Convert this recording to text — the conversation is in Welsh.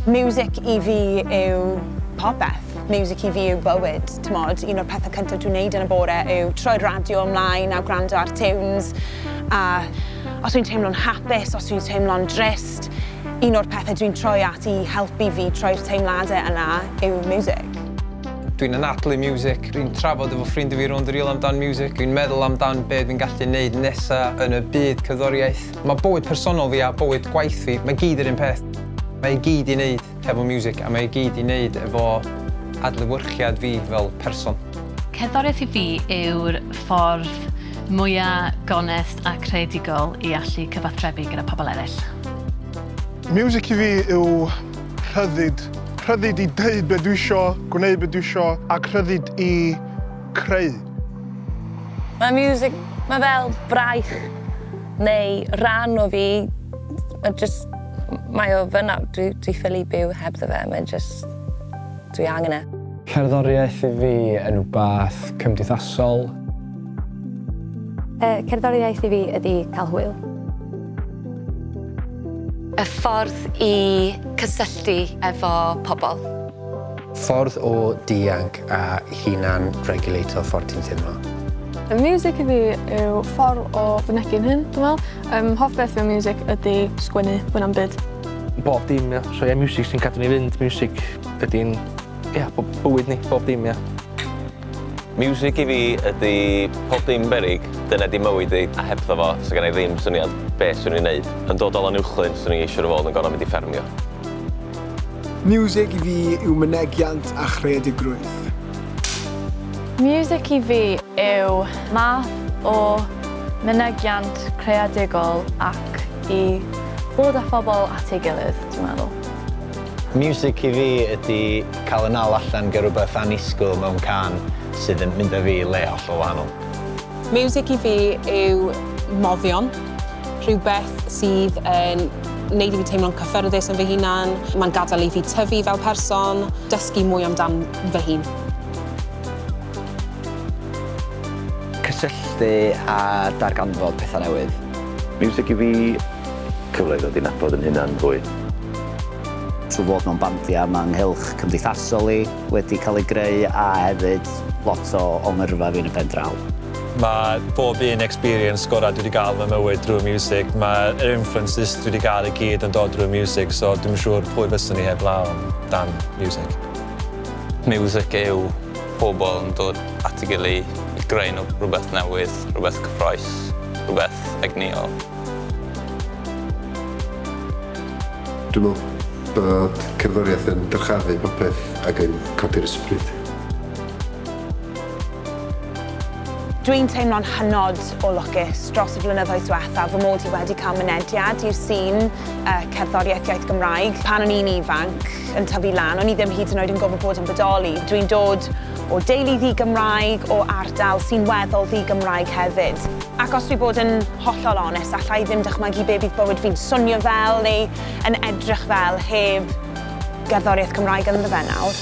Miwsig I fi yw popeth. Miwsig I fi yw bywyd, t'mod. Un o'r pethau cyntaf dwi'n neud yn y bore yw troi'r radio ymlaen a gwrando ar tunes. A os dwi'n teimlo'n hapus, os dwi'n teimlo'n drist, un o'r pethau dwi'n troi at I helpu fi troi'r teimladau yna yw miwsig. Dwi'n anadlu miwsig, dwi'n trafod efo ffrindiau fi rownd yr il amdan miwsig. Dwi'n meddwl amdan be dwi'n gallu neud nesa yn y byd cerddoriaeth. Mae bywyd personol fi a bywyd gwaith fi, mae gyd yr un peth. Mae gyd I wneud efo miwsig a mae gyd I wneud efo adlewyrchiad fi fel person. Cerddoriaeth I fi yw'r ffordd mwyaf gonest a creadigol I allu cyfathrebu gyda pobl eraill. Miwsig I fi yw rhyddid. Rhyddid I dweud be dwi isio, gwneud be dwi isio, ac rhyddid I creu. Mae miwsig, mae fel braich neu rhan o fi. Mae o fyna, dwi ffili byw hebddo fe, dwi angen e. Cerddoriaeth I fi yn rhywbeth cymdeithasol. Cerddoriaeth I fi ydy cael hwyl. Y ffordd I cysylltu efo pobl. Ffordd o dianc a hunan regulator ffordd ti'n teimlo. Y miwsig I fi yw ffordd o fynegu'n hyn, dwi'n meddwl. Hoff beth mewn miwsig ydy sgwennu fwy na'm byd. Bob dim, ia. So ia, miwsig sy'n cadw ni fynd, miwsig ydy'n, ia, bywyd ni, bob dim, ia. Miwsig I fi ydy pob dim berig, dyna di mywyd I, a hebddo fo, so gen I ddim syniad beth swn i'n neud. Yn dod o lan uwchlyn, swn i eisiau fod yn gorau mynd I ffermio. Miwsig I fi yw mynegiant a chreadigrwydd. Miwsig I fi yw math o mynegiant creadigol ac I bod â phobl at ei gilydd, dwi'n meddwl. Miwsig I fi ydy cael yn al allan gyda rhywbeth annisgwyl mewn can sydd yn mynd â fi I le hollol wahanol. Miwsig I fi yw moddion, rhywbeth sydd yn wneud I fi teimlo'n cyffyrddus yn fy hunan. Mae'n gadael I fi tyfu fel person, dysgu mwy amdan fy hun. Cysylltu a darganfod pethau newydd. Miwsig I fi cyfle I ddod I nabod yn hunan fwy. Trwy fod mewn bandiau mae ynghylch cymdeithasol I wedi cael ei greu a hefyd lot o ongyrfa fi yn y pen draw. Mae bob un experience gorau dwi wedi cael mewn mywyd drwy'r miwsig. Mae'r influences dwi wedi cael I gyd yn dod drwy'r miwsig, so dwi'n siŵr pwy fyswn ni heb law dan miwsig. Miwsig yw pobl yn dod at ei gilydd I greu rhywbeth newydd, rhywbeth cyffroes, rhywbeth egniol. Dwi'n meddwl bod cerddoriaeth yn dyrchafu popeth ac yn codi'r ysbryd. Dwi'n teimlo'n hynod o lwcus dros y blynyddoedd diwethaf fy mod I wedi cael mynediad i'r sîn cerddoriaeth iaith Gymraeg. Pan o'n i'n ifanc yn tyfu lan, o'n I ddim hyd yn oed yn gwybod bod yn bodoli. Dwi'n dod o deulu ddi-Gymraeg, o ardal sy'n weddol ddi-Gymraeg hefyd. Ac os dwi bod yn hollol onest, allai ddim dychmygu be bydd bywyd fi'n swnio fel neu yn edrych fel heb gerddoriaeth Cymraeg ynddo fe nawr.